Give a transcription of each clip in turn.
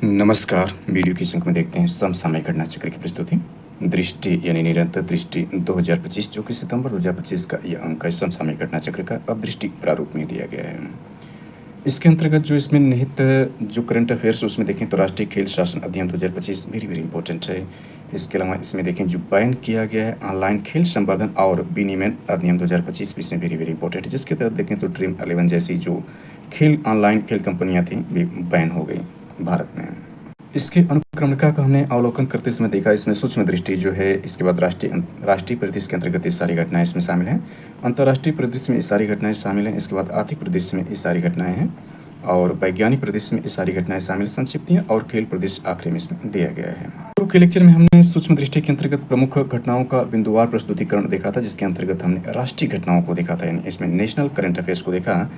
नमस्कार। वीडियो की संख्या में देखते हैं समसामयिक घटना चक्र की प्रस्तुति। दृष्टि यानी निरंतर दृष्टि 2025 जो कि सितंबर 2025 का यह अंक है समसामयिक घटना चक्र का अब दृष्टि प्रारूप में दिया गया है। इसके अंतर्गत जो इसमें निहित जो करंट अफेयर्स उसमें देखें तो राष्ट्रीय खेल शासन अधिनियम 2025 वेरी वेरी इंपॉर्टेंट है। इसके अलावा इसमें देखें जो बैन किया गया है ऑनलाइन खेल संवर्धन और विनियमन अधिनियम 2025 भी इसमें वेरी वेरी इंपॉर्टेंट है। जिसके तहत देखें तो ड्रीम 11 जैसी जो खेल ऑनलाइन खेल कंपनियां थी वे बैन हो गई भारत में। इसके अनुक्रमणिका का हमने अवलोकन करते समय देखा इसमें सूक्ष्म दृष्टि जो है, इसके बाद राष्ट्रीय परिदृश्य के अंतर्गत ये सारी घटनाएं इसमें शामिल हैं। अंतर्राष्ट्रीय परिदृश्य में ये सारी घटनाएं शामिल हैं। इसके बाद आर्थिक परिदृश्य में ये सारी घटनाएं हैं और वैज्ञानिक परिदृश्य में ये सारी घटनाएं शामिल संक्षिप्तियां और खेल परिदृश्य आखिरी में इसमें दिया गया है। पूर्व के लेक्चर में हमने सूक्ष्म दृष्टि के अंतर्गत प्रमुख घटनाओं का बिंदुवार प्रस्तुतिकरण देखा था, जिसके अंतर्गत हमने राष्ट्रीय घटनाओं को देखा था, यानी इसमें नेशनल करंट अफेयर्स को देखा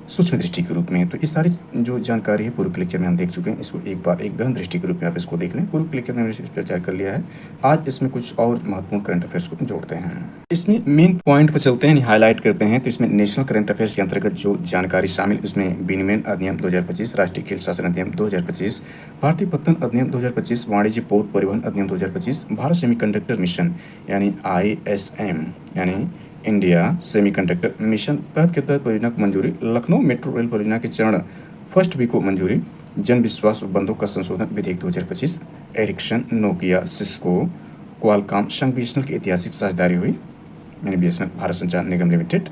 सूक्ष्म दृष्टि के रूप में। तो ये सारी जो जानकारी है पूर्व के लेक्चर में हम देख चुके हैं। इसको एक बार एक गहन दृष्टि के रूप में आप इसको देख लें। पूर्व के लेक्चर में हमने इस पर चर्चा कर लिया है। आज इसमें कुछ और महत्वपूर्ण करंट अफेयर्स को जोड़ते हैं। इसमें मेन पॉइंट पर चलते हैं, हाईलाइट करते हैं। तो इसमें नेशनल करंट अफेयर्स के अंतर्गत जो जानकारी शामिल, उसमें विनिमय अधिनियम 2025, राष्ट्रीय खेल शासन अधिनियम 2025, भारतीय पत्तन अधिनियम 2025, वाणिज्य पोत परिवहन अधिनियम 2025, भारत सेमीकंडक्टर मिशन यानी ISM यानी इंडिया सेमीकंडक्टर मिशन पहल के तहत परियोजना को मंजूरी, लखनऊ मेट्रो रेल परियोजना के चरण फर्स्ट बी को मंजूरी, जन विश्वास उपबंधों का संशोधन विधेयक 2025, एरिक्सन, नोकिया, सिस्को, क्वालकॉम संघ BSNL की ऐतिहासिक साझेदारी हुई, यानी BSNL भारत संचार निगम लिमिटेड,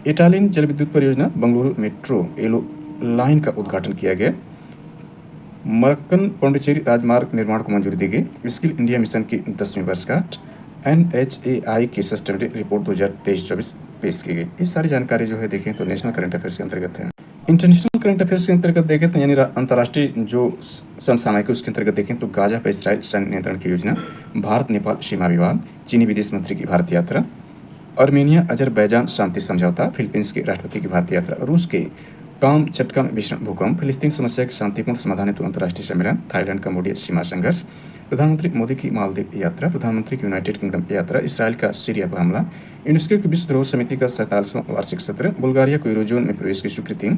इटालियन जल विद्युत परियोजना बेंगलुरु मेट्रो येलो लाइन का उद्घाटन किया गया, मरक्कन पांडिचेरी राजमार्ग निर्माण को मंजूरी दी गई, स्किल इंडिया मिशन की 10वीं वर्षगांठ, NHAI की सस्टेनेबिलिटी रिपोर्ट 2023-24 पेश की गई। ये सारी जानकारी जो है देखें तो नेशनल करंट अफेयर्स के अंतर्गत है। इंटरनेशनल करंट अफेयर्स के अंतर्गत देखें तो यानी अंतर्राष्ट्रीय जो समसामयिक है उसके अंतर्गत देखें तो गाजा पर इसराइल सैन्य नियंत्रण की योजना, भारत नेपाल सीमा विवाद, चीनी विदेश मंत्री की भारत यात्रा, आर्मेनिया अजरबैजान शांति समझौता, फिलीपींस के राष्ट्रपति की भारत यात्रा, रूस के काम चटका में भीषण भूकंप, फिलिस्तीन समस्या के शांतिपूर्ण समाधान हेतु अंतर्राष्ट्रीय सम्मेलन, थाईलैंड कंबोडिया सीमा संघर्ष, प्रधानमंत्री मोदी की मालदीव यात्रा, प्रधानमंत्री की यूनाइटेड किंगडम यात्रा, इसराइल का सीरिया पर हमला, यूनेस्को की विश्व धरोहर समिति का 47वां वार्षिक सत्र, बुल्गारिया को यूरोजोन में प्रवेश की स्वीकृति,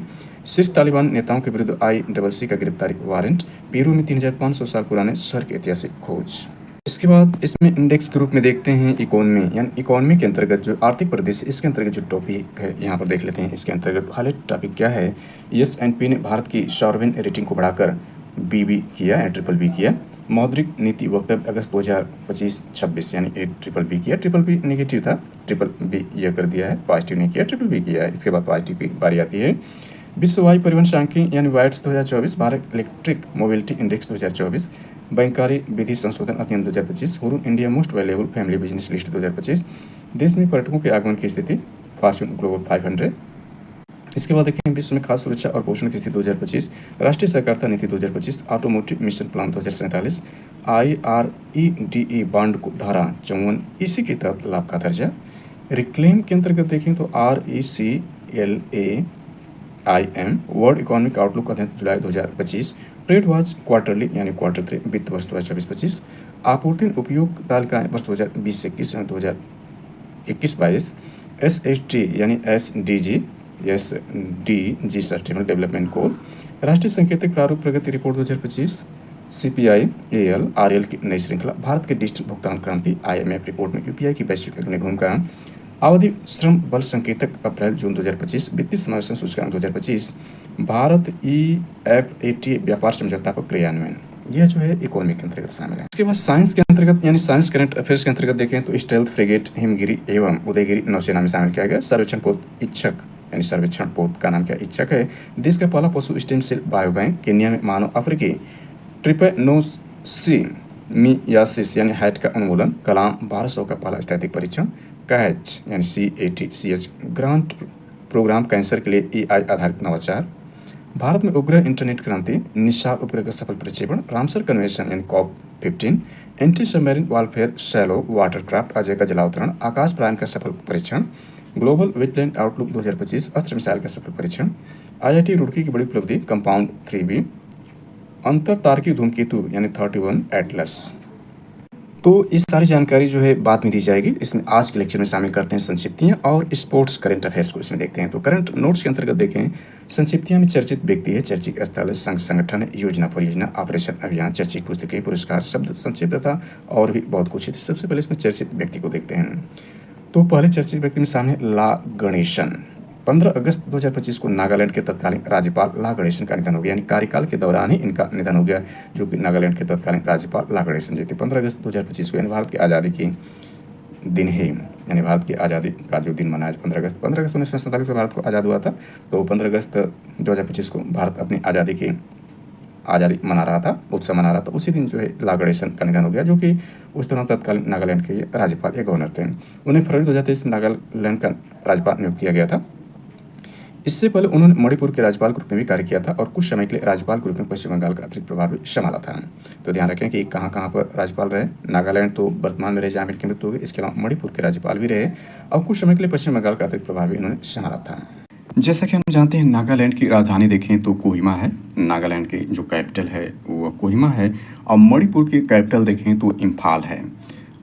शीर्ष तालिबान नेताओं के विरुद्ध ICC का गिरफ्तारी वारंट, पेरू में 3500 साल पुराने शहर की ऐतिहासिक खोज। इसके बाद इसमें इंडेक्स के रूप में देखते हैं इकोनॉमी, यानी इकोनॉमी के अंतर्गत जो आर्थिक परिदृश्य, इसके अंतर्गत जो टॉपिक है यहाँ पर देख लेते हैं। इसके अंतर्गत हाईलाइट टॉपिक क्या है, S&P ने भारत की सॉवरेन रेटिंग को बढ़ाकर BB किया है, BBB किया। मौद्रिक नीति वक्तव्य अगस्त 2025-26 यानी BBB किया, BBB नेगेटिव था, BBB यह कर दिया है, पॉजिटिव नहीं किया, BBB किया है। इसके बाद पॉजिटिव की बारी आती है। विश्व वायु परिवहन सांख्यिकी यानी वाइट्स 2024, भारत इलेक्ट्रिक मोबिलिटी इंडेक्स 2024, बैंककारी विधि संशोधन अधिनियम 2025, Hurun India most valuable family business list 2025, देश में पर्यटकों के आगमन की स्थिति, फॉर्च्यून ग्लोबल 500। इसके बाद देखें विश्व में खाद्य सुरक्षा और पोषण की स्थिति 2025, राष्ट्रीय सहकारिता नीति 2025, automotive mission plan 2047, IREDE bond को धारा 54 इसी के तहत लाभ का दर्जा। रिक्लेम के अंतर्गत देखें तो RECLAIM वर्ल्ड इकोनॉमिक आउटलुक अधिनियम जुलाई 2025, ट्रेड वॉच क्वार्टरली यानी Q3 वित्त वर्ष 2024-25, आपूर्ति उपयोग तालिकाएं वर्ष 2020-21 और 2021-22, SHG यानी SDG सस्टेनेबल डेवलपमेंट गोल, राष्ट्रीय सांकेतिक प्रारूप प्रगति रिपोर्ट 2025, CPI AL RL की नई श्रृंखला, भारत के डिजिटल भुगतान क्रांति, IMF रिपोर्ट में UPI की वैश्विक अग्रणी भूमिका, अवधि श्रम बल संकेतक अप्रैल जून 2025, वित्तीय समावेशन सूचकांक 2025, भारत EFTA व्यापार समझौता पर क्रियान्वयन, यह जो है इकोनॉमी के अंतर्गत शामिल है। इसके बाद साइंस के अंतर्गत यानी साइंस करंट अफेयर्स के अंतर्गत देखें तो स्टेल्थ फ्रिगेट हिमगिरी एवं उदयगिरी नौसेना में शामिल किया गया। सर्वेक्षण पोत इच्छक यानी सर्वेक्षण पोत का नाम क्या, इच्छक है। देश का पहला पशु stem cell bio bank, Kenya में मानव अफ्रीकी ट्रिपेनोसोमियासिस यानी हैट का उन्मूलन, कलाम 1200 का पहला स्थैतिक परीक्षण, कैच यानी CATCH ग्रांट प्रोग्राम कैंसर के लिए AI आधारित नवाचार, भारत में उपग्रह इंटरनेट क्रांति, निशार उपग्रह का सफल प्रक्षेपण, रामसर कन्वेंशन यानी COP15, anti submarine warfare shallow watercraft Ajay का जलावतरण, आकाश प्रायन का सफल परीक्षण, ग्लोबल वेटलैंड आउटलुक 2025 अस्त्र मिसाइल का सफल परीक्षण, IIT रुड़की की बड़ी उपलब्धि कंपाउंड 3B, अंतर तारकीय धूमकेतु यानी 31 एटलस। तो इस सारी जानकारी जो है बाद में दी जाएगी। इसमें आज के लेक्चर में शामिल करते हैं संक्षिप्तियाँ और स्पोर्ट्स करंट अफेयर्स को इसमें देखते हैं। तो करंट नोट्स के अंतर्गत देखें संक्षिप्तियाँ में चर्चित व्यक्ति है, चर्चित स्थल है, संगठन है, योजना परियोजना, ऑपरेशन अभियान, चर्चित पुस्तकें, पुरस्कार, शब्द संक्षिप्त तथा और भी बहुत कुछ है। सबसे पहले इसमें चर्चित व्यक्ति को देखते हैं। तो पहले चर्चित व्यक्ति में सामने ला गणेशन। 15 अगस्त 2025 को नागालैंड के तत्कालीन राज्यपाल ला गणेशन का निधन हो गया, यानी कार्यकाल के दौरान ही इनका निधन हो गया, जो कि नागालैंड के तत्कालीन राज्यपाल ला गणेशन जी थे। 15 अगस्त 2025 को, यानी भारत की आज़ादी की दिन है, यानी भारत की आज़ादी का जो दिन मनाया 15 अगस्त 1947 को भारत को आज़ाद हुआ था। तो 15 अगस्त 2025 को भारत अपनी आज़ादी मना रहा था, उत्सव मना रहा था। उसी दिन जो है ला गणेशन का निधन हो गया, जो कि उस दौरान तत्कालीन नागालैंड के राज्यपाल या गवर्नर थे। उन्हें फरवरी 2023 में नागालैंड का राज्यपाल नियुक्त किया गया था। इससे पहले उन्होंने मणिपुर के राज्यपाल के रूप में भी कार्य किया था और कुछ समय के लिए राज्यपाल के रूप में पश्चिम बंगाल का अतिरिक्त प्रभार भी संभाला था। तो ध्यान रखें कि कहाँ कहाँ पर राज्यपाल रहे। नागालैंड तो वर्तमान में रहे, जहाँ इनकी मृत्यु हो गई। इसके अलावा मणिपुर के राज्यपाल भी रहे और कुछ समय के लिए पश्चिम बंगाल का अतिरिक्त प्रभार भी इन्होंने संभाला था। जैसा कि हम जानते हैं, नागालैंड की राजधानी देखें तो कोहिमा है। नागालैंड की जो कैपिटल है वो कोहिमा है। और मणिपुर की कैपिटल देखें तो इम्फाल है।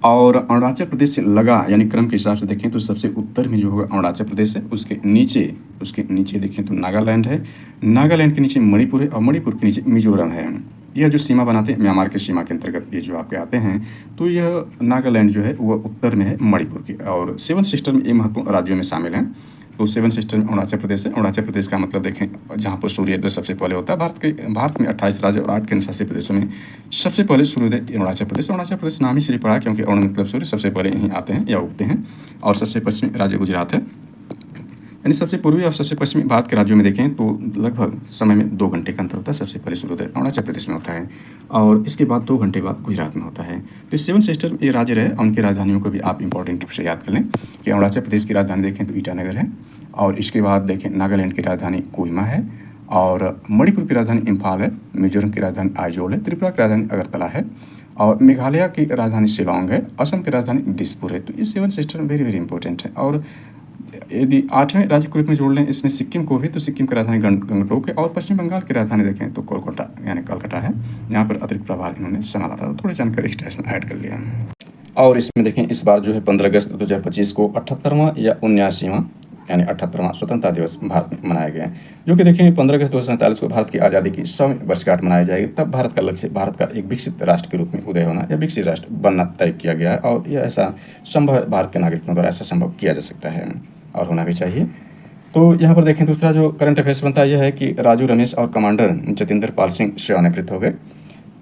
और अरुणाचल प्रदेश से लगा, यानी क्रम के हिसाब से देखें तो सबसे उत्तर में जो होगा अरुणाचल प्रदेश है, उसके नीचे देखें तो नागालैंड है। नागालैंड के नीचे मणिपुर है और मणिपुर के नीचे मिजोरम है। यह जो सीमा बनाते हैं म्यांमार के सीमा के अंतर्गत ये जो आपके आते हैं, तो यह नागालैंड जो है वह उत्तर में है मणिपुर की। और 7 सिस्टर में ये महत्वपूर्ण राज्यों में शामिल हैं। तो 7 सिस्टर में अरुणाचल प्रदेश है। अरुणाचल प्रदेश का मतलब देखें जहाँ पर सूर्योदय सबसे पहले होता है। भारत में 28 राज्य और 8 केंद्र शासित प्रदेशों में सबसे पहले सूर्योदय अरुणाचल प्रदेश नाम इसलिए पड़ा क्योंकि अरुण मतलब सूर्य सबसे पहले यहीं आते हैं या उगते हैं। और सबसे पश्चिमी राज्य गुजरात है, यानी सबसे पूर्वी और सबसे पश्चिमी भारत के राज्यों में देखें तो लगभग समय में 2 घंटे का अंतर होता है। सबसे पहले सूर्योदय अरुणाचल प्रदेश में होता है और इसके बाद 2 घंटे बाद गुजरात में होता है। तो 7 सिस्टर ये राज्य रहे, उनकी राजधानियों को भी आप इंपॉर्टेंट रूप से याद कर लें कि अरुणाचल प्रदेश की राजधानी देखें तो ईटानगर है। और इसके बाद देखें नागालैंड की राजधानी कोहिमा है और मणिपुर की राजधानी इम्फाल है। मिजोरम की राजधानी आइजोल है। त्रिपुरा की राजधानी अगरतला है और मेघालय की राजधानी शिलोंग है। असम की राजधानी दिसपुर है। तो ये 7 सिस्टर वेरी वेरी इंपॉर्टेंट है। और यदि 8वें राज्य के रूप में जोड़ लें इसमें सिक्किम को भी, तो सिक्किम की राजधानी गंगटोक है। और पश्चिम बंगाल की राजधानी देखें तो कोलकाता यानी कलकत्ता है। यहाँ पर अतिरिक्त प्रभार इन्होंने संभाला था। थोड़ी जानकारी एक्स्ट्रा ऐड कर लिया। और इसमें देखें इस बार जो है 15 अगस्त 2025 को 78वां या 79वां यानी 78वां स्वतंत्रता दिवस भारत में मनाया गया है, जो कि देखें 15 अगस्त 2047 को भारत की आज़ादी की 100वीं वर्षगांठ मनाई जाएगी। तब भारत का लक्ष्य भारत का एक विकसित राष्ट्र के रूप में उदय होना या विकसित राष्ट्र बनना तय किया गया है। और यह ऐसा संभव है, भारत के नागरिकों द्वारा ऐसा संभव किया जा सकता है और होना भी चाहिए। तो यहाँ पर देखें दूसरा जो करंट अफेयर्स बनता है यह है कि राजू रमेश और कमांडर जतिंदर पाल सिंह सेवानिवृत्त हो गए।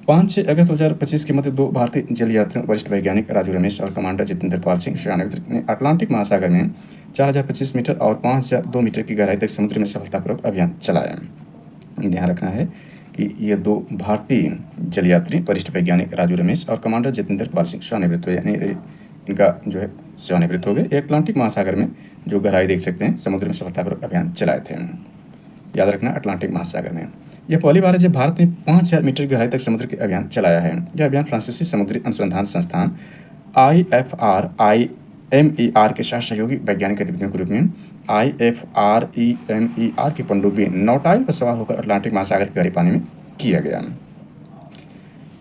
5-6 अगस्त 2025 के मध्य 2 भारतीय जल यात्रियों वरिष्ठ वैज्ञानिक राजू रमेश और कमांडर जतिंदर पाल सिंह सेवानिवृत्त ने अटलांटिक महासागर में 4025 मीटर और 5002 मीटर की गहराई तक समुद्र में सफलतापूर्वक अभियान चलाया। ध्यान रखना है कि ये 2 भारतीय जल यात्री वरिष्ठ वैज्ञानिक राजू रमेश और कमांडर जतिंदर पाल सिंह सेवानिवृत्त हुए, यानी इनका जो है सेवानिवृत्त हो गए। अटलांटिक महासागर में जो गहराई देख सकते हैं समुद्र में सफलतापूर्वक अभियान चलाए थे। याद रखना अटलांटिक महासागर में यह पहली बार है जब भारत ने 5000 मीटर गहराई तक समुद्र के अभियान चलाया है। यह अभियान फ्रांसीसी समुद्री अनुसंधान संस्थान IFRIMER के साथ सहयोगी वैज्ञानिक गतिविधियों के रूप में IFREMER की पनडुब्बी नौटाइल पर सवार होकर अटलांटिक महासागर के गहरे पानी में किया गया।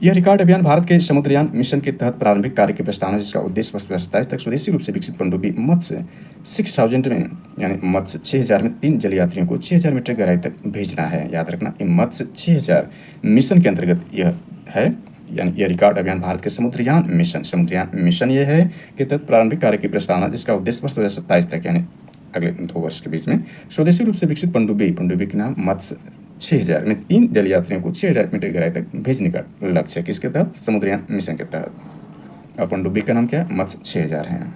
यह रिकॉर्ड अभियान भारत के समुद्रयान मिशन के तहत प्रारंभिक कार्य की प्रस्तावना, जिसका उद्देश्य वर्ष 2027 तक स्वदेशी रूप से विकसित पनडुब्बी मत्स्य 6000 में यानी मत्स्य 6000 में 3 जल यात्रियों को 6000 मीटर गहराई तक भेजना है। याद रखना ये मत्स्य 6000 मिशन के अंतर्गत यह है, यानी यह रिकॉर्ड अभियान भारत के समुद्रयान मिशन यह है कि तहत प्रारंभिक कार्य की प्रस्तावना, जिसका उद्देश्य वर्ष 2027 तक यानी अगले 2 वर्ष के बीच में स्वदेशी रूप से विकसित पनडुब्बी के नाम मत्स्य 6000 में 3 जल यात्रियों को 6000 मीटर गहराई तक भेजने का लक्ष्य है। किसके तहत? समुद्रयान मिशन के तहत। और पनडुब्बी का नाम क्या है? मत्स्य 6000 है।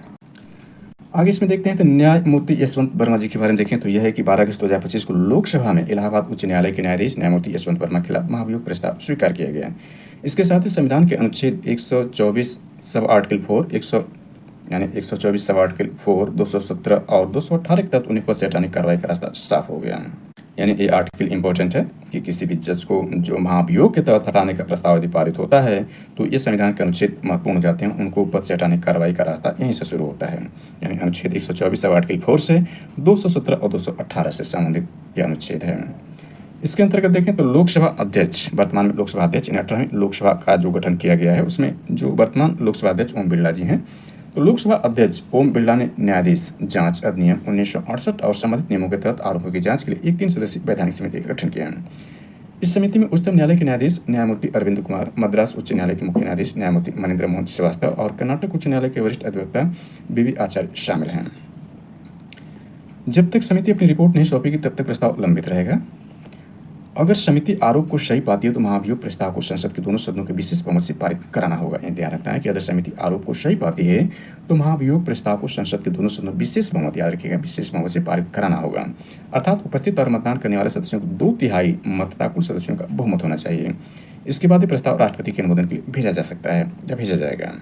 आगे इसमें देखते हैं तो न्यायमूर्ति यशवंत वर्मा जी के बारे में देखें तो यह है कि 12 अगस्त 2025 को लोकसभा में इलाहाबाद उच्च न्यायालय के न्यायाधीश न्यायमूर्ति यशवंत वर्मा के खिलाफ महाभियोग प्रस्ताव स्वीकार किया गया है। इसके साथ ही संविधान के अनुच्छेद 124 सब आर्टिकल 4 124 सब आर्टिकल 4 217 और 218 के तहत उन्हें पद से हटाने की कार्रवाई का रास्ता साफ हो गया। यानी ये आर्टिकल इंपॉर्टेंट है कि किसी भी जज को जो महाभियोग के तहत हटाने का प्रस्ताव यदि पारित होता है तो ये संविधान के अनुच्छेद महत्वपूर्ण हो जाते हैं, उनको पद से हटाने की कार्रवाई का रास्ता यहीं से शुरू होता है। यानी अनुच्छेद 124 सब आर्टिकल 4 से 217 और 218 से संबंधित यह अनुच्छेद है। इसके अंतर्गत देखें तो लोकसभा अध्यक्ष, वर्तमान में लोकसभा अध्यक्ष 18वीं लोकसभा का जो गठन किया गया है उसमें जो वर्तमान लोकसभा अध्यक्ष ओम बिरला जी हैं, तो लोकसभा अध्यक्ष ओम बिरला ने न्यायाधीश जांच अधिनियम 1968 और संबंधित नियमों के तहत आरोपों की जांच के लिए एक 3 सदस्यीय वैधानिक समिति का गठन किया है। इस समिति में उच्चतम न्यायालय के न्यायाधीश न्यायमूर्ति अरविंद कुमार, मद्रास उच्च न्यायालय के मुख्य न्यायाधीश न्यायमूर्ति मनिंद्र मोहन श्रीवास्तव और कर्नाटक उच्च न्यायालय के वरिष्ठ अधिवक्ता बीवी आचार्य शामिल हैं। जब तक समिति अपनी रिपोर्ट नहीं सौंपेगी तब तक प्रस्ताव लंबित रहेगा। अगर समिति आरोप को सही पाती है तो महाभियोग प्रस्ताव को संसद के दोनों सदनों के विशेष बहुमत से पारित कराना होगा। यह ध्यान रखना है कि अगर समिति आरोप को सही पाती है तो महाभियोग प्रस्ताव को संसद के दोनों सदनों विशेष बहुमत, याद रखिएगा, विशेष बहुमत से पारित कराना होगा। अर्थात उपस्थित और मतदान करने वाले सदस्यों को 2/3 मतदाता कुल सदस्यों का बहुमत होना चाहिए। इसके बाद प्रस्ताव राष्ट्रपति के अनुमोदन के लिए भेजा जा सकता है या भेजा जाएगा।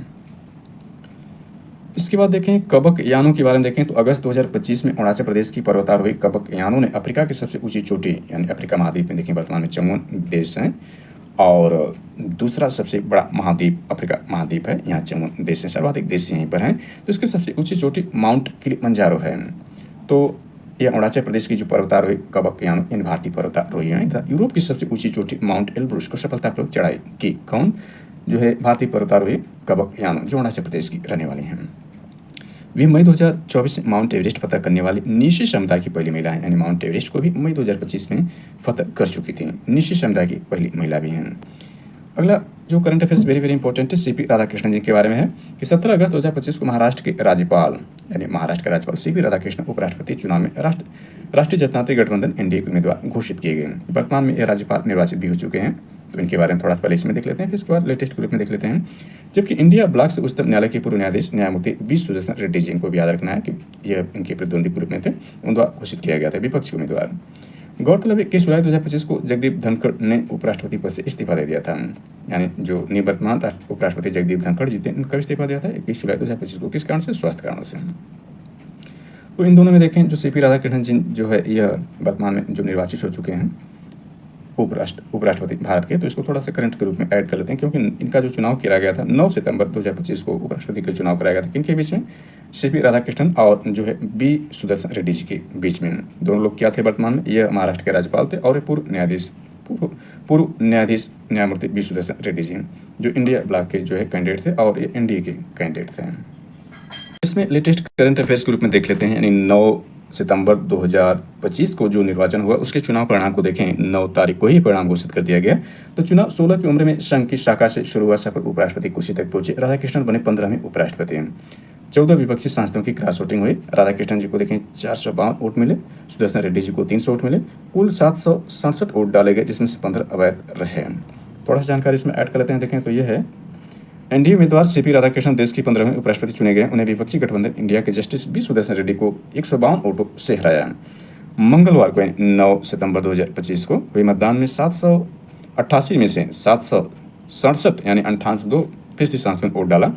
इसके बाद देखें कबक यानों के बारे में देखें तो अगस्त 2025 में अरुणाचल प्रदेश की पर्वतारोही कबक यानों ने अफ्रीका की सबसे ऊंची चोटी यानी अफ्रीका महाद्वीप में देखें वर्तमान में 54 देश हैं और दूसरा सबसे बड़ा महाद्वीप अफ्रीका महाद्वीप है, यहाँ 54 देश हैं, सर्वाधिक देश यहीं पर हैं। तो इसकी सबसे ऊंची चोटी माउंट किलिमंजारो है। तो यह अरुणाचल प्रदेश की जो पर्वतारोही कबक यानों इन भारतीय पर्वतारोही हैं तथा यूरोप की सबसे ऊंची चोटी माउंट एलब्रूस को सफलतापूर्वक चढ़ाई की। कौन? जो है भारतीय पर्वतारोही कबक यानों जो अरुणाचल प्रदेश की रहने वाली हैं। वे मई 2024 में माउंट एवरेस्ट फतह करने वाली निशी समुदाय की पहली महिला है, यानी माउंट एवरेस्ट को भी मई 2025 में फतह कर चुकी थी। निशी समुदाय की पहली महिला भी हैं। अगला जो current affairs very very important है सीपी राधाकृष्णन जी के बारे में है कि 17 अगस्त 2025 को महाराष्ट्र के राज्यपाल यानी महाराष्ट्र के राज्यपाल सीपी राधाकृष्णन उपराष्ट्रपति चुनाव में राष्ट्रीय जनतांत्रिक गठबंधन एनडीए के उम्मीदवार घोषित किए गए। वर्तमान में ये राज्यपाल निर्वाचित भी हो चुके हैं, तो इनके बारे में थोड़ा सा पहले इसमें देख लेते हैं, फिर इसके बाद लेटेस्ट ग्रुप में देख लेते हैं। जबकि इंडिया ब्लॉक से उच्चतम न्यायालय के पूर्व न्यायाधीश न्यायमूर्ति बी सुदर्शन रेड्डी जी, इनको भी याद रखना है कि यह इनके प्रतिद्वंदी ग्रुप में थे, उन द्वारा घोषित किया गया था विपक्षी उम्मीदवार। गौरतलब है कि जुलाई 2025 को जगदीप धनखड़ ने उपराष्ट्रपति पद से इस्तीफा दे दिया था, यानी जो निवर्तमान उपराष्ट्रपति जगदीप धनखड़ जी थे उनका इस्तीफा दिया था 21 जुलाई 2025 को। किस कारण से? स्वास्थ्य कारणों से। तो इन दोनों में देखें जो सीपी राधाकृष्णन जी जो है यह वर्तमान में जो निर्वाचित हो चुके हैं उपराष्ट्रपति भारत के, तो इसको थोड़ा सा करंट के रूप में ऐड कर लेते हैं क्योंकि इनका जो चुनाव किया गया था 9 सितंबर 2025 को उपराष्ट्रपति के चुनाव कराया गया था। किनके बीच में? सीपी राधाकृष्णन और जो है बी सुदर्शन रेड्डी जी के बीच में। दोनों लोग क्या थे वर्तमान में? यह महाराष्ट्र के राज्यपाल थे और पूर्व न्यायाधीश न्यायमूर्ति बी सुदर्शन रेड्डी जी जो इंडिया ब्लॉक के जो है कैंडिडेट थे और ये एनडीए के कैंडिडेट थे। इसमें लेटेस्ट करंट अफेयर्स के रूप में देख लेते हैं, यानी 9 सितंबर 2025 को जो निर्वाचन हुआ उसके चुनाव परिणाम को देखें। 9 तारीख को ही परिणाम घोषित कर दिया गया। तो चुनाव 16 की उम्र में संघ की शाखा से शुरू हुआ सफल उपराष्ट्रपति कुर्सी तक पहुंचे। राधाकृष्णन बने 15वें उपराष्ट्रपति। 14 विपक्षी सांसदों की क्रॉस वोटिंग हुई। राधाकृष्णन जी को देखें 452 वोट मिले, सुदर्शन रेड्डी जी को 300 वोट मिले, कुल 767 वोट डाले गए जिसमें से 15 अवैध रहे। थोड़ा सा जानकारी इसमें ऐड कर लेते हैं। देखें तो यह है एनडीए उम्मीदवार सीपी राधाकृष्णन देश के 15वें उपराष्ट्रपति चुने गए। उन्हें विपक्षी गठबंधन इंडिया के जस्टिस बी सुदर्शन रेड्डी को 152 वोटों से हराया। मंगलवार को 9 सितंबर 2025 को हुए मतदान में 788 में से 767 यानी 98% सांसदों ने वोट डाला।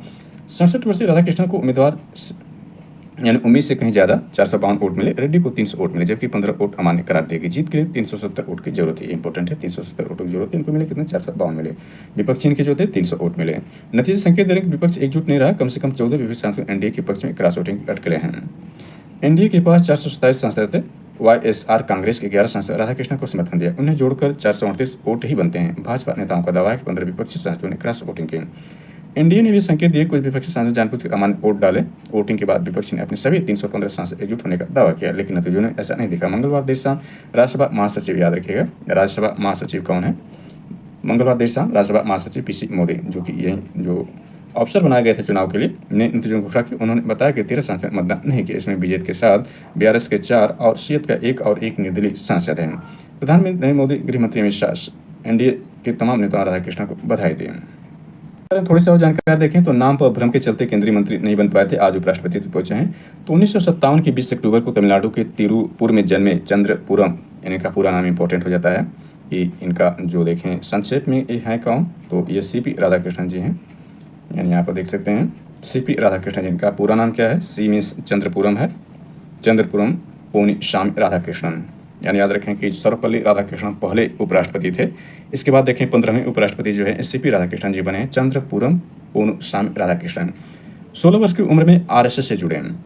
67 वर्षीय राधाकृष्णन को उम्मीदवार यानी उम्मीद से कहीं ज्यादा 452 वोट मिले। रेड्डी को 300 वोट मिले जबकि 15 वोट अमान्य करार दिए गए। जीत के लिए 370 वोट की जरूरत है, इंपॉर्टेंट है। 370 वोटों की जरूरत है। इनको मिले कितने? 452 मिले। विपक्षी इनके जो थे 300 वोट मिले। नतीजे संकेत दे रहे हैं कि विपक्ष एकजुट नहीं रहा। कम से कम 14 विपक्षी सांसद एनडीए के पक्ष में क्रॉस वोटिंग अटकले हैं। एनडीए के पास 427 सांसद थे। वाईएसआर कांग्रेस के 11 सांसद राधाकृष्णन को समर्थन दिया। उन्हें जोड़कर 438 वोट ही बनते हैं। भाजपा नेताओं का दावा है कि 15 विपक्षी सांसदों ने क्रॉस वोटिंग की। एनडीए ने भी संकेत दिए कुछ विपक्षी सांसद जानबूझकर अमान्य वोट डाले। वोटिंग के बाद विपक्ष ने अपने सभी 315 सांसद एकजुट होने का दावा किया, लेकिन नतीजों ने ऐसा नहीं दिखा। मंगलवार देर शाम राज्यसभा महासचिव, याद रखिएगा राज्यसभा महासचिव कौन है? मंगलवार देर शाम राज्यसभा महासचिव पीसी मोदी, जो कि यही जो अफसर बनाए गए थे चुनाव के लिए, ने नतीजों को घोषणा की। उन्होंने बताया कि 13 सांसद ने मतदान नहीं किया। इसमें बीजेपी के 7, बीआरएस के 4 और सीएत का 1 और 1 निर्दलीय सांसद हैं। प्रधानमंत्री नरेंद्र मोदी, गृह मंत्री अमित शाह एनडीए के तमाम नेताओं राधाकृष्णन को बधाई दी। थोड़ी सी और जानकारी देखें तो नाम पर भ्रम के चलते केंद्रीय मंत्री नहीं बन पाए थे, आज उपराष्ट्रपति तक पहुंचे हैं। तो 1957 की 20 अक्टूबर को तमिलनाडु के तिरुपुर में जन्मे चंद्रपुरम, यानी इनका पूरा नाम इंपॉर्टेंट हो जाता है कि इनका जो देखें संक्षेप में ये है कौन? तो ये सीपी राधाकृष्णन जी हैं, यानी यहाँ पर देख सकते हैं सीपी राधाकृष्णन जी। इनका पूरा नाम क्या है? सी मीन्स चंद्रपुरम है, चंद्रपुरम पोनी शामी राधाकृष्णन, यानी याद रखें कि सर्वपल्ली राधाकृष्णन पहले उपराष्ट्रपति थे। इसके बाद देखें 15वें उपराष्ट्रपति जो है सीपी राधाकृष्णन जी बने चंद्रपुरम पोनुसामी राधाकृष्णन। 16 वर्ष की उम्र में आरएसएस से जुड़े हैं।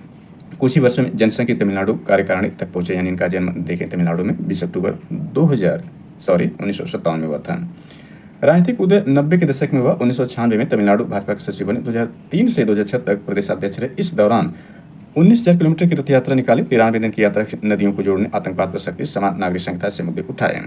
कुछ ही वर्षों में जनसंघ की तमिलनाडु कार्यकारिणी तक पहुंचे, यानी इनका जन्म देखें तमिलनाडु में 20 अक्टूबर 1957 में हुआ था। राजनीतिक उदय 90 के दशक में हुआ। 1996 में तमिलनाडु भाजपा के सचिव बने। 2003 से 2006 तक प्रदेशाध्यक्ष रहे। इस दौरान 19,000 किलोमीटर की रथ यात्रा निकाली। 93 दिन की यात्रा नदियों को जोड़ने, आतंकवाद पर सख्ती, समान नागरिक संहिता से मुद्दे उठाए।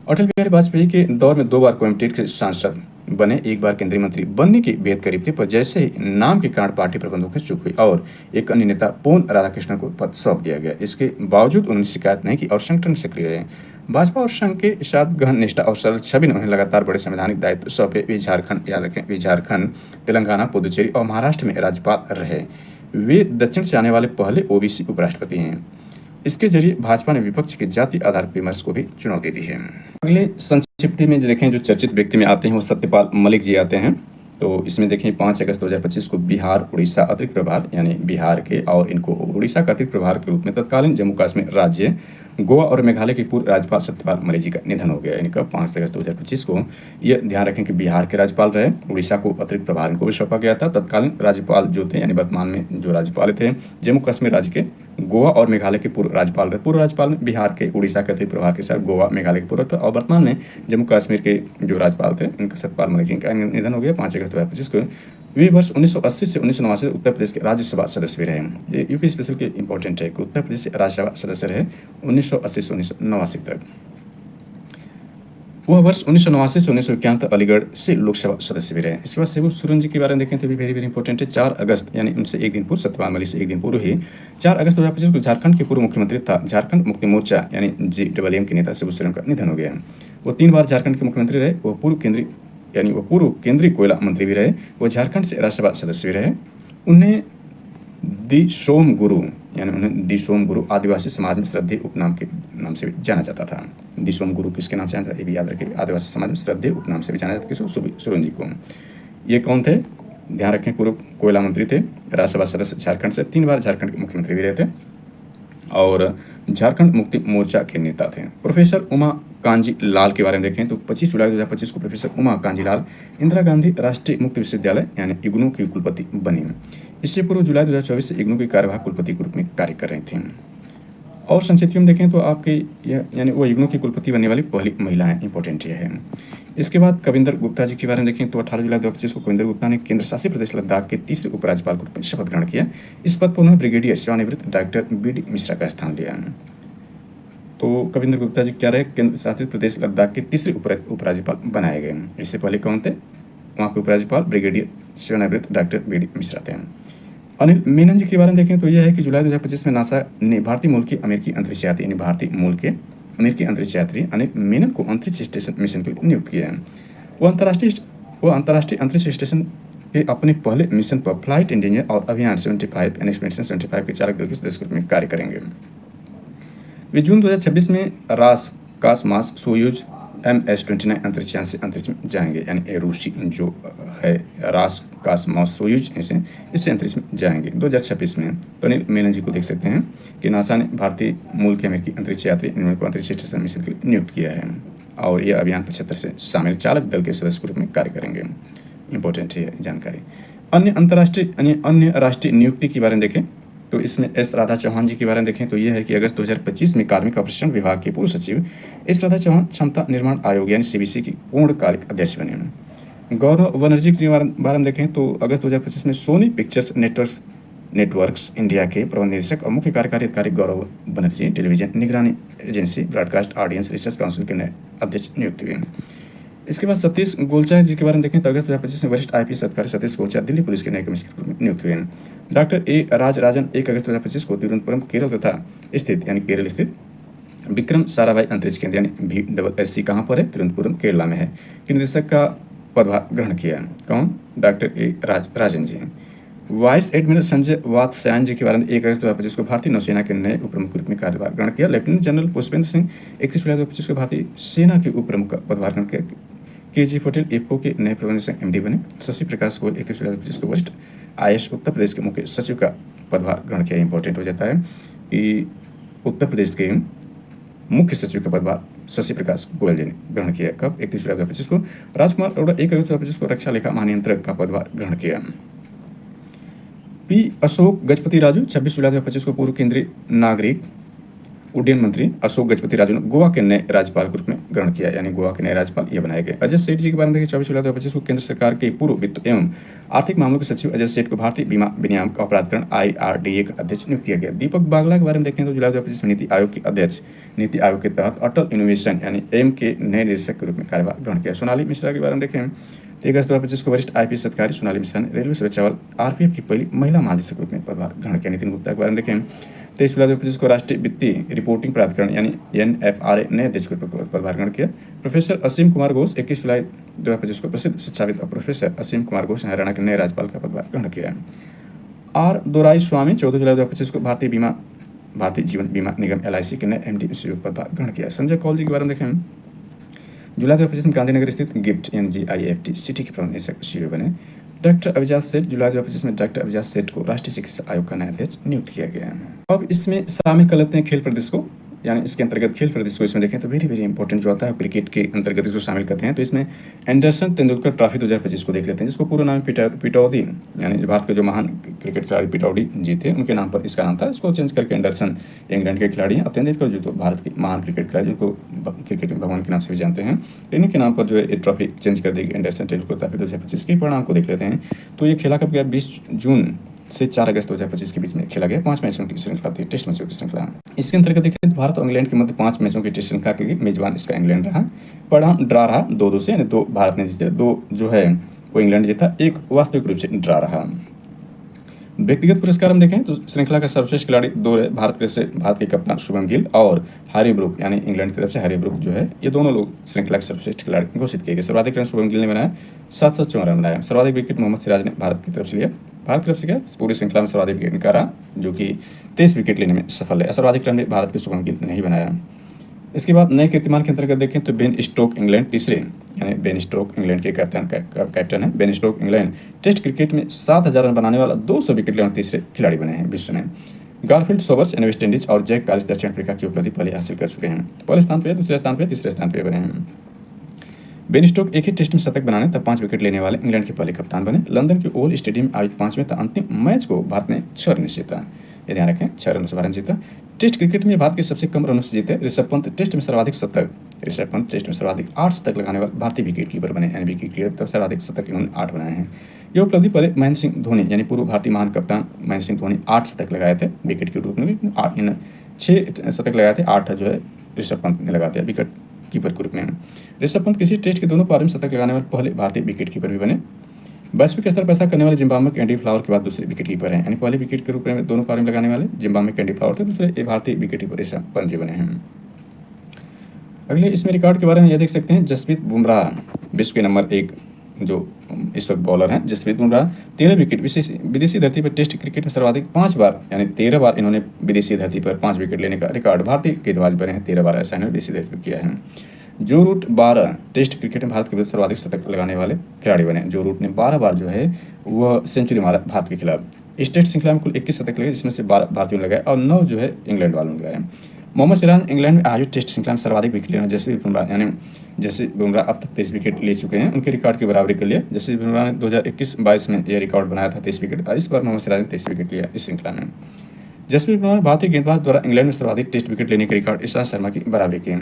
अटल बिहारी वाजपेयी के दौर में 2 बार कोयमटेट के सांसद बने, 1 बार केंद्रीय मंत्री बनने की बेहद करीब थे, पर जैसे ही नाम के कारण पार्टी प्रबंधकों की चूक हुई और एक अन्य नेता पोन राधाकृष्णन को पद सौंप दिया गया। इसके बावजूद उन्होंने शिकायत नहीं की और संगठन में सक्रिय रहे। भाजपा और संघ के साथ गहन निष्ठा और सरल छवि ने उन्हें लगातार बड़े संवैधानिक दायित्व सौंपे। वे झारखंड, याद रखें, वे झारखंड, तेलंगाना, पुदुचेरी और महाराष्ट्र में राज्यपाल रहे। वे दक्षिण से आने वाले पहले ओबीसी उपराष्ट्रपति हैं। इसके जरिए भाजपा ने विपक्ष के जाति आधारित विमर्श को भी चुनौती दी है। अगले संक्षिप्त में देखें, जो चर्चित व्यक्ति में आते हैं वो सत्यपाल मलिक जी आते हैं। तो इसमें देखें 5 अगस्त 2025 को बिहार उड़ीसा अतिरिक्त प्रभार, यानी बिहार के और इनको उड़ीसा का अतिरिक्त प्रभार के रूप में तत्कालीन जम्मू कश्मीर राज्य, गोवा और मेघालय के पूर्व राज्यपाल सत्यपाल मलिक जी का निधन हो गया। इनका 5 अगस्त 2025 को। यह ध्यान रखें कि बिहार के राज्यपाल रहे, उड़ीसा को अतिरिक्त प्रभार इनको भी सौंपा गया था। तत्कालीन राज्यपाल जो थे, यानी वर्तमान में जो राज्यपाल थे, जम्मू कश्मीर राज्य के, गोवा और मेघालय के पूर्व राज्यपाल रहे। पूर्व राज्यपाल में बिहार के, उड़ीसा के अतिरिक्त प्रभार के साथ गोवा, मेघालय के पूर्व, और वर्तमान में जम्मू कश्मीर के जो राज्यपाल थे, इनका सत्यपाल मलिक जी का निधन हो गया 5 अगस्त 2025 को। वे वर्ष 1980 से 1989 उत्तर प्रदेश के राज्यसभा सदस्य भी रहे। ये यूपी स्पेशल के इंपॉर्टेंट है कि उत्तर प्रदेश से राज्यसभा सदस्य रहे 1980 से 1989 तक। वह वर्ष 1989 से 1991 तक अलीगढ़ से लोकसभा सदस्य भी रहे। इसके बाद शिबू सोरेन जी के बारे में देखें तो भी वेरी वेरी इंपॉर्टेंट है। 4 अगस्त, यानी उनसे एक दिन पूर्व, सत्यपाल मलिक से एक दिन पूर्व ही 4 अगस्त 2025 को झारखंड के पूर्व मुख्यमंत्री था झारखंड मुक्ति मोर्चा यानी JMM के नेता शिबू सोरेन का निधन हो गया। वो 3 बार झारखंड के मुख्यमंत्री रहे। वो पूर्व केंद्रीय कोयला मंत्री भी रहे। वो झारखंड से राज्यसभा सदस्य भी रहे। उन्हें दी सोम गुरु आदिवासी समाज में श्रद्धेय उपनाम के नाम से भी जाना जाता था। दी सोम गुरु किसके नाम से जाना जाता है, ये भी याद रखें। आदिवासी समाज में श्रद्धेय उपनाम से भी जाना जाता है सोरेन जी को। ये कौन थे, ध्यान रखें, पूर्व कोयला मंत्री थे, राज्यसभा सदस्य झारखंड से, 3 बार झारखंड के मुख्यमंत्री भी रहे थे और झारखंड मुक्ति मोर्चा के नेता थे। प्रोफेसर उमा कांजी लाल के बारे में देखें तो 25 जुलाई 2025 को प्रोफेसर उमा कांजी लाल इंदिरा गांधी राष्ट्रीय मुक्त विश्वविद्यालय यानी इग्नू की कुलपति बनी। इससे पूर्व जुलाई 2024 से इग्नू की कार्यवाहक कुलपति के रूप में कार्य कर रही थी। और संक्षिप्त में देखें तो आपके यानी वो इग्नू की कुलपति बनने वाली पहली महिला है। इंपॉर्टेंट ये है। इसके बाद कविंदर गुप्ता जी के बारे में देखें तो 18 जुलाई 2025 को कविंदर गुप्ता ने केंद्र शासित प्रदेश लद्दाख के तीसरे उपराज्यपाल के रूप में शपथ ग्रहण किया। इस पद पर उन्होंने ब्रिगेडियर सेवानिवृत्त डॉक्टर BD मिश्रा का स्थान लिया। तो कविंदर गुप्ता जी क्या रहे, केंद्र शासित प्रदेश लद्दाख के तीसरे उपराज्यपाल बनाए गए। इससे पहले कौन थे, वहाँ के उपराज्यपाल ब्रिगेडियर सेवानिवृत्त डॉक्टर BD मिश्रा थे। अनिल मेनन जी के बारे में देखें तो यह है कि जुलाई 2025 में नासा ने भारतीय मूल के अमेरिकी अंतरिक्ष यात्री यानी भारतीय मूल के अमेरिकी अंतरिक्ष यात्री अनिल मेनन को अंतरिक्ष स्टेशन मिशन के लिए नियुक्त किया है। वो अंतर्राष्ट्रीय अंतरिक्ष स्टेशन के अपने पहले मिशन पर फ्लाइट इंजीनियर और अभियान 75 यानी एक्सपेडिशन 75 के चालक दल के सदस्य के रूप में कार्य करेंगे। वे जून 2026 में रास कासमास सोयूज MS-29 अंतरिक्ष यान से अंतरिक्ष में जाएंगे, यानी रूसी जो है रास कासमास सोयूज इससे अंतरिक्ष में जाएंगे 2026 में। तो अनिल मेनन जी को देख सकते हैं कि नासा ने भारतीय मूल के अमेरिकी अंतरिक्ष यात्री को अंतरिक्ष स्टेशन मिशन के लिए नियुक्त किया है और ये अभियान 75 से शामिल चालक दल के सदस्य के रूप में कार्य करेंगे। इंपॉर्टेंट है जानकारी। अन्य राष्ट्रीय नियुक्ति के बारे में देखें तो इसमें S राधा चौहान जी के बारे में देखें तो यह है कि अगस्त 2025 में कार्मिक और प्रशिक्षण विभाग के पूर्व सचिव S राधा चौहान क्षमता निर्माण आयोग यानी CBC की पूर्णकालिक अध्यक्ष बने। गौरव बनर्जी के बारे में देखें तो अगस्त 2025 में सोनी पिक्चर्स नेटवर्क्स इंडिया के प्रबंध निदेशक और मुख्य कार्यकारी अधिकारी गौरव बनर्जी टेलीविजन निगरानी agency broadcast audience research council के नए अध्यक्ष नियुक्त हुए। इसके बाद सतीश गोलचा जी के बारे में देखें तो अगस्त 2025 में वरिष्ठ IPS अधिकारी सतीश गोलचा दिल्ली पुलिस के नए कमिश्नर के रूप में नियुक्त हुए। डॉक्टर A राजराजन 1 अगस्त 2025 को तिरुवनंतपुरम केरल केरल स्थित विक्रम साराभाई अंतरिक्ष केंद्र यानी VSS कहाँ पर है, तिरुवनंतपुरम केरला में है, के निदेशक का पदभार ग्रहण किया। कौन, doctor A Rajan ji. Vice admiral Sanjay Vatsyayan ji के बारे में 1 अगस्त 2025 को भारतीय नौसेना के नए उपप्रमुख के रूप में कार्यभार ग्रहण किया। लेफ्टिनेंट जनरल पुष्पेंद्र सिंह 31 जुलाई 2025 को भारतीय सेना के उपप्रमुख का पदभार ग्रहण किया। KG पटेल IFFCO के नए प्रबंध निदेशक MD बने। शशि प्रकाश गोयल 31 जुलाई 2025 को वरिष्ठ IAS उत्तर प्रदेश के मुख्य सचिव का पदभार ग्रहण किया। इंपॉर्टेंट हो जाता है कि उत्तर प्रदेश के मुख्य सचिव का पदभार शशि प्रकाश गोयल जी ने ग्रहण किया। कब, 31 जुलाई 2025 को। राजकुमार अरोड़ा 1 अगस्त 2025 को रक्षा लेखा महानियंत्रक का पदभार ग्रहण किया। P अशोक गजपति राजू 26 जुलाई 2025 को पूर्व केंद्रीय नागरिक उड्डयन मंत्री अशोक गजपति राजू ने गोवा के नए राज्यपाल के रूप में ग्रहण किया, यानी गोवा के नए राज्यपाल ये बनाए गए। अजय सेठ जी के बारे में देखिए, 24 जुलाई 2025 को केंद्र सरकार के पूर्व वित्त एवं आर्थिक मामलों के सचिव अजय सेठ को भारतीय बीमा विनियामक अपराधकरण IRDA का अध्यक्ष नियुक्त किया गया। दीपक बागला के बारे में देखें तो जुलाई 2025 में नीति आयोग के अध्यक्ष, नीति आयोग के तहत अटल इनोवेशन यानी एम के नए निदेशक के रूप में कार्यभार ग्रहण किया। सोनाली मिश्रा के बारे में देखें तो 1 अगस्त 2025 को वरिष्ठ IPS अधिकारी सोनाली मिश्रा ने रेलवे सुरक्षा बल RPF की पहली महिला महानिदेशक के रूप में पदभार ग्रहण किया। नितिन गुप्ता के बारे में देखें 23 जुलाई 2025 को राष्ट्रीय वित्तीय रिपोर्टिंग प्राधिकरण यानी NFRA नए अध्यक्ष के रूप में पदभार ग्रहण किया। प्रोफेसर असीम कुमार घोष 21 जुलाई 2025 को प्रसिद्ध शिक्षाविद और प्रोफेसर असीम कुमार घोष ने हरियाणा के नए राज्यपाल का पदभार ग्रहण किया। R दोराई स्वामी 14 जुलाई 2025 को भारतीय जीवन बीमा निगम LIC के नए MD पदभार ग्रहण किया। संजय कौल जी के बारे में देखें जुलाई 2025 में गांधीनगर स्थित गिफ्ट यानी GIFT सिटी के प्रबंध निदेशक CEO बने। डॉक्टर अभिजात सेठ जुलाई 2025 में डॉक्टर अभिजात सेठ को राष्ट्रीय चिकित्सा आयोग का नया अध्यक्ष नियुक्त किया गया। अब इसमें शामिल कर लेते हैं खेल प्रदेश को, यानी इसके अंतर्गत खेल प्रदेश को इसमें देखें तो वेरी इंपॉर्टेंट जो आता है क्रिकेट के अंतर्गत इसको शामिल करते हैं। तो इसमें एंडरसन तेंदुलकर ट्रॉफी 2025 को देख लेते हैं, जिसको पूरा नाम पिटौदी यानी भारत के जो महान क्रिकेट खिलाड़ी पिटौडी जी थे उनके नाम पर इसका नाम था। इसको चेंज करके एंडरसन इंग्लैंड के खिलाड़ी हैं और तेंदुलकर जो तो भारत के महान क्रिकेट खिलाड़ी जिनको क्रिकेट में भगवान के नाम से भी जानते हैं, इन्हीं के नाम पर जो है ये ट्रॉफी चेंज कर देगी एंडरसन तेंदुलकर ट्रॉफी 2025 के परिणाम को देख लेते हैं। तो ये खेला कब गया 20 जून से 4 अगस्त 2025 के बीच में खेला गया 5 मैचों की श्रृंखला थी, टेस्ट मैचों की श्रृंखला। इसके अंतर्गत देखिए भारत और इंग्लैंड के मध्य 5 मैचों की टेस्ट श्रृंखला के मेजबान इसका इंग्लैंड रहा। परिणाम ड्रा रहा 2-2 से, यानी 2 भारत ने जीते, 2 जो है वो इंग्लैंड जीता, 1 वास्तविक रूप से ड्रा रहा। व्यक्तिगत पुरस्कार हम देखें तो श्रृंखला का सर्वश्रेष्ठ खिलाड़ी 2 रहे, भारत के कप्तान शुभम गिल और हैरी ब्रूक यानी इंग्लैंड की तरफ से हैरी ब्रूक जो है, ये दोनों लोग श्रृंखला के सर्वश्रेष्ठ खिलाड़ी घोषित किए गए। सर्वाधिक रन शुभम गिल ने बनाया, 704 रन बनाया। सर्वाधिक विकेट मोहम्मद सिराज ने भारत की तरफ से लिया। भारत की तरफ से क्या पूरी श्रृंखला में सर्वाधिक विकेट निकाला, जो कि 23 विकेट लेने में सफल है। सर्वाधिक रन भी भारत के शुभम गिल ने ही बनाया। इसके बाद नए कीर्तिमान के अंतर्गत देखें तो बेन स्टोक इंग्लैंड तीसरे, यानी बेन स्टोक इंग्लैंड के कैप्टन है। Ben Stoke England test cricket में 7000 रन बनाने वाला 200 विकेट लेने तीसरे खिलाड़ी बने हैं विश्व में। गारफील्ड सोबर्स यानी वेस्ट इंडीज और जैक कालिस दक्षिण अफ्रीका की उपलब्धि पहले हासिल कर चुके हैं। पहले स्थान पर, दूसरे स्थान पर, तीसरे स्थान पर बने हैं। बेन स्टोक एक ही टेस्ट में शतक बनाने तब 5 विकेट लेने वाले इंग्लैंड के पहले कप्तान बने। लंदन के ओवल स्टेडियम में आयोजित 5वें अंतिम मैच को भारत ने 6 रन से जीता। ये ध्यान रखें, 6 रन से भारत जीता। टेस्ट क्रिकेट में भारत के सबसे कम रनों से जीते ऋषभ पंत टेस्ट में सर्वाधिक 8 शतक लगाने वाले भारतीय विकेट कीपर बने, यानी विकेट कीपर तब सर्वाधिक शतक इन्होंने 8 बनाए हैं। यह उपलब्धि पहले महेंद्र सिंह धोनी यानी पूर्व भारतीय महान कप्तान महेंद्र सिंह धोनी 8 शतक लगाए थे विकेट के रूप में, 6 शतक लगाए थे, 8 जो है ऋषभ पंत ने लगाते हैं विकेट कीपर के रूप में। ऋषभ पंत किसी टेस्ट के दोनों पारी में शतक लगाने वाले पहले भारतीय विकेट कीपर भी बने। वैश्विक स्तर पर ऐसा करने वाले जिम्बाब्वे के एंडी फ्लावर के बाद दूसरे विकेट कीपर हैं, यानी पहले विकेट के रूप में दोनों पारी में लगाने वाले जिम्बाब्वे के एंडी फ्लावर थे, दूसरे भारतीय विकेट कीपर ऋषभ पंत जी बने हैं। अगले इसमें रिकॉर्ड के बारे में यह देख सकते हैं, जसप्रीत बुमराह विश्व के नंबर 1 जो इस वक्त बॉलर हैं। जसप्रीत बुमराह 13 विकेट विदेशी धरती पर टेस्ट क्रिकेट में सर्वाधिक 5 बार यानी 13 बार इन्होंने विदेशी धरती पर 5 विकेट लेने का रिकॉर्ड भारतीय गेंदबाज बने हैं। 13 बार ऐसा इन्होंने विदेशी धरती पर किया है। जो रूट 12 टेस्ट क्रिकेट में भारत के विरुद्ध सर्वाधिक शतक लगाने वाले खिलाड़ी बने। जो रूट ने 12 बार जो है वह सेंचुरी मारा भारत के खिलाफ। इस टेस्ट श्रृंखला में कुल 21 शतक लगे, जिसमें से 12 भारतीयों ने लगाए और 9 जो है इंग्लैंड वालों ने लगाए। मोहम्मद सिराज इंग्लैंड में आयोजित टेस्ट श्रृंखला में सर्वाधिक विकेट लेना जसप्रीत बुमराह, यानी जसप्रीत बुमराह अब तक 23 विकेट ले चुके हैं, उनके रिकॉर्ड की बराबरी कर लिया। जसप्रीत बुमराह ने 2021-22 में यह रिकॉर्ड बनाया था 23 विकेट, इस बार मोहम्मद सिराज ने 23 विकेट लिया इस श्रृंखला में। जसप्रीत बुमराह भारतीय गेंदबाज द्वारा इंग्लैंड में सर्वाधिक टेस्ट विकेट लेने के रिकॉर्ड ईशांत शर्मा की बराबरी किए।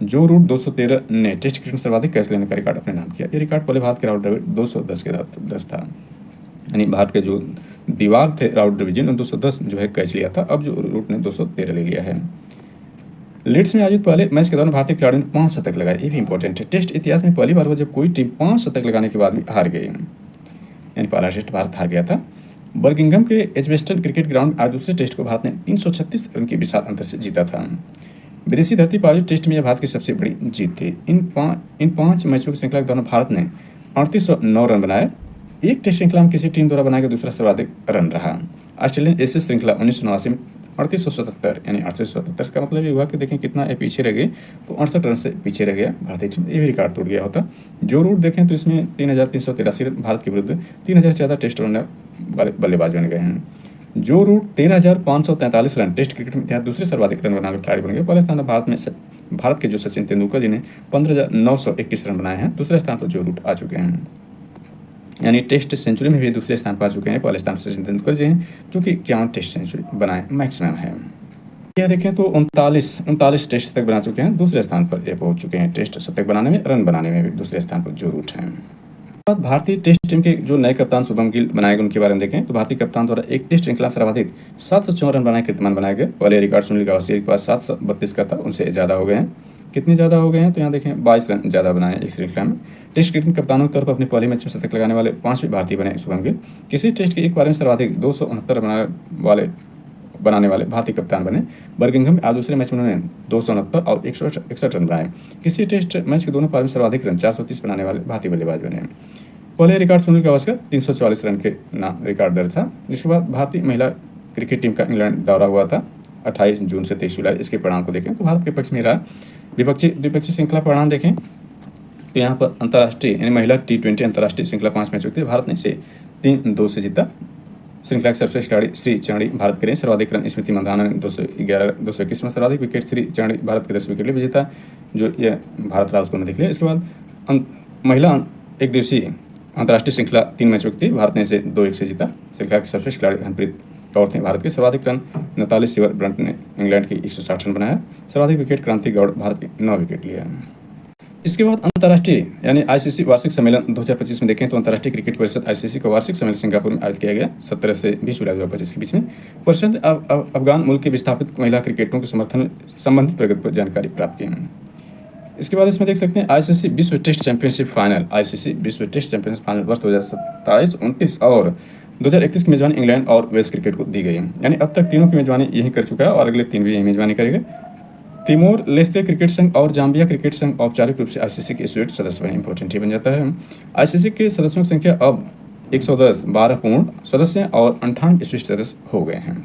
जो रूट 213 ने टेस्ट क्रिकेट में सर्वाधिक कैच लेने का रिकॉर्ड अपने नाम किया। ये रिकॉर्ड पहले भारत के राहुल द्रविड़ 210 के 10 था, यानी भारत के जो दीवार थे राहुल द्रविड़ जी ने 210 जो है कैच लिया था, अब जो रूट ने 213 ले लिया है। लीड्स में आयोजित पहले मैच के दौरान भारतीय खिलाड़ियों ने 5 शतक लगाए, ये भी इंपॉर्टेंट है। टेस्ट इतिहास में पहली बार हुआ जब कोई टीम 5 शतक लगाने के बाद भी हार गई, यानी पहला टेस्ट भारत हार गया था। बर्मिंघम के एजबेस्टन क्रिकेट ग्राउंड में आज दूसरे टेस्ट को भारत ने 336 रन के विशाल अंतर से जीता था। विदेशी धरती पर आयोजित टेस्ट में यह भारत की सबसे बड़ी जीत थी। इन 5 मैचों की श्रृंखला के दौरान भारत ने 3809 रन बनाए। एक टेस्ट श्रृंखला में किसी टीम द्वारा बनाया गया दूसरा सर्वाधिक रन रहा। ऑस्ट्रेलियन एशिया श्रृंखला 1989 में 3877 यानी 877 का मतलब ये हुआ कि देखें कितना पीछे रह गए, तो 68 रन से पीछे रह गया भारतीय टीम, ये भी रिकॉर्ड टूट गया होता। जो रूट देखें तो इसमें 3383 रन भारत के विरुद्ध 3000 से ज़्यादा टेस्ट रन वाले बल्लेबाज बन गए हैं। जो रूट 13543 रन टेस्ट क्रिकेट में इतिहास दूसरे सर्वाधिक रन बनाने वाले खिलाड़ी बन गए। पहले स्थान पर भारत के जो सचिन तेंदुलकर जी ने 15921 रन बनाए हैं, दूसरे स्थान पर जो रूट आ चुके हैं, यानी टेस्ट सेंचुरी में भी दूसरे स्थान पर आ चुके हैं। पहले स्थान पर सचिन तेंदुलकर जी हैं जो कि 51 टेस्ट सेंचुरी बनाए मैक्सिमम है। यह देखें तो 39 टेस्ट शतक बना चुके हैं, दूसरे स्थान पर ये पहुंच चुके हैं। टेस्ट शतक बनाने में, रन बनाने में भी दूसरे स्थान पर जो रूट हैं। भारतीय टेस्ट टीम के जो नए कप्तान शुभम गिल बनाए गए उनके बारे में देखें तो भारतीय कप्तान द्वारा एक टेस्ट श्रृंखला में सर्वाधिक 704 रन बनाए कीर्तिमान बनाए गए। पहले रिकॉर्ड सुनील गावस्कर के पास 732 का था, उनसे ज़्यादा हो गए हैं। कितने ज़्यादा हो गए हैं तो यहाँ देखें 22 रन ज़्यादा बनाए एक श्रृंखला में। टेस्ट क्रिकेट में कप्तानों के तौर पर अपने पहले मैच में शतक लगाने वाले 5वें भारतीय बने शुभम गिल। किसी टेस्ट के एक बार में सर्वाधिक 269 बनाने वाले भारतीय कप्तान बने। बर्मिंघम में आज दूसरे मैच में उन्होंने 269 और 161 रन बनाए। किसी टेस्ट मैच के दोनों पार में सर्वाधिक रन 430 बनाने वाले भारतीय बल्लेबाज बने। पहले रिकॉर्ड सुनील गावस्कर 344 रन के नाम रिकॉर्ड दर्ज था। इसके बाद भारतीय महिला क्रिकेट टीम का इंग्लैंड दौरा हुआ था 28 जून से 23 जुलाई। इसके परिणाम को देखें तो भारत के पक्ष में रहा। द्विपक्षीय श्रृंखला परिणाम देखें तो यहाँ पर अंतर्राष्ट्रीय यानी महिला T20 अंतर्राष्ट्रीय श्रृंखला 5 मैच हुए थे। भारत ने इसे 3-2 से जीता। श्रृंखला के सर्वश्रेष्ठ खिलाड़ी श्री चरणी भारत के रहे। सर्वाधिक रन स्मृति मंदाना ने 221 में, सर्वाधिक विकेट श्री चरणी भारत के 10 विकेट लिए विजेता जो ये भारत रहा उसको न देख लिया। इसके बाद महिला एक दिवसीय अंतर्राष्ट्रीय श्रृंखला 3 मैच हुई थी। भारत ने इसे 2-1 से जीता। श्रृंखला के सर्वश्रेष्ठ खिलाड़ी हरप्रीत कौर थे भारत के। सर्वाधिक रन नताली सिवर ब्रंट ने इंग्लैंड के 160 रन बनाया। सर्वाधिक विकेट क्रांति गौड़ भारत के 9 विकेट लिए। इसके बाद अंतर्राष्ट्रीय यानी आईसीसी वार्षिक सम्मेलन 2025 में देखें तो अंतर्राष्ट्रीय क्रिकेट परिषद आईसीसी का वार्षिक सम्मेलन सिंगापुर में आयोजित किया गया 17 से 20 जुलाई 2025 के बीच में। परिषद अफगान मुल्क के विस्थापित महिला क्रिकेटरों के समर्थन में संबंधित प्रगति पर जानकारी प्राप्त की। इसके बाद इसमें देख सकते हैं आईसीसी विश्व टेस्ट चैंपियनशिप फाइनल। आईसीसी विश्व टेस्ट चैंपियनशिप फाइनल वर्ष 2027, 29 और 2031 की मेजबानी इंग्लैंड और वेल्स क्रिकेट को दी गई है। यानी अब तक तीनों की मेजबानी यही कर चुका है और अगले 3 भी यही मेजबानी करेगा। तिमोर लेस्ते क्रिकेट संघ और जाम्बिया क्रिकेट संघ औपचारिक रूप से आईसीसी के एसोसिएट सदस्य बने। इंपॉर्टेंट ही बन जाता है। आईसीसी के सदस्यों की संख्या अब 110 12 पूर्ण सदस्य और 58 एसोसिएट सदस्य हो गए हैं।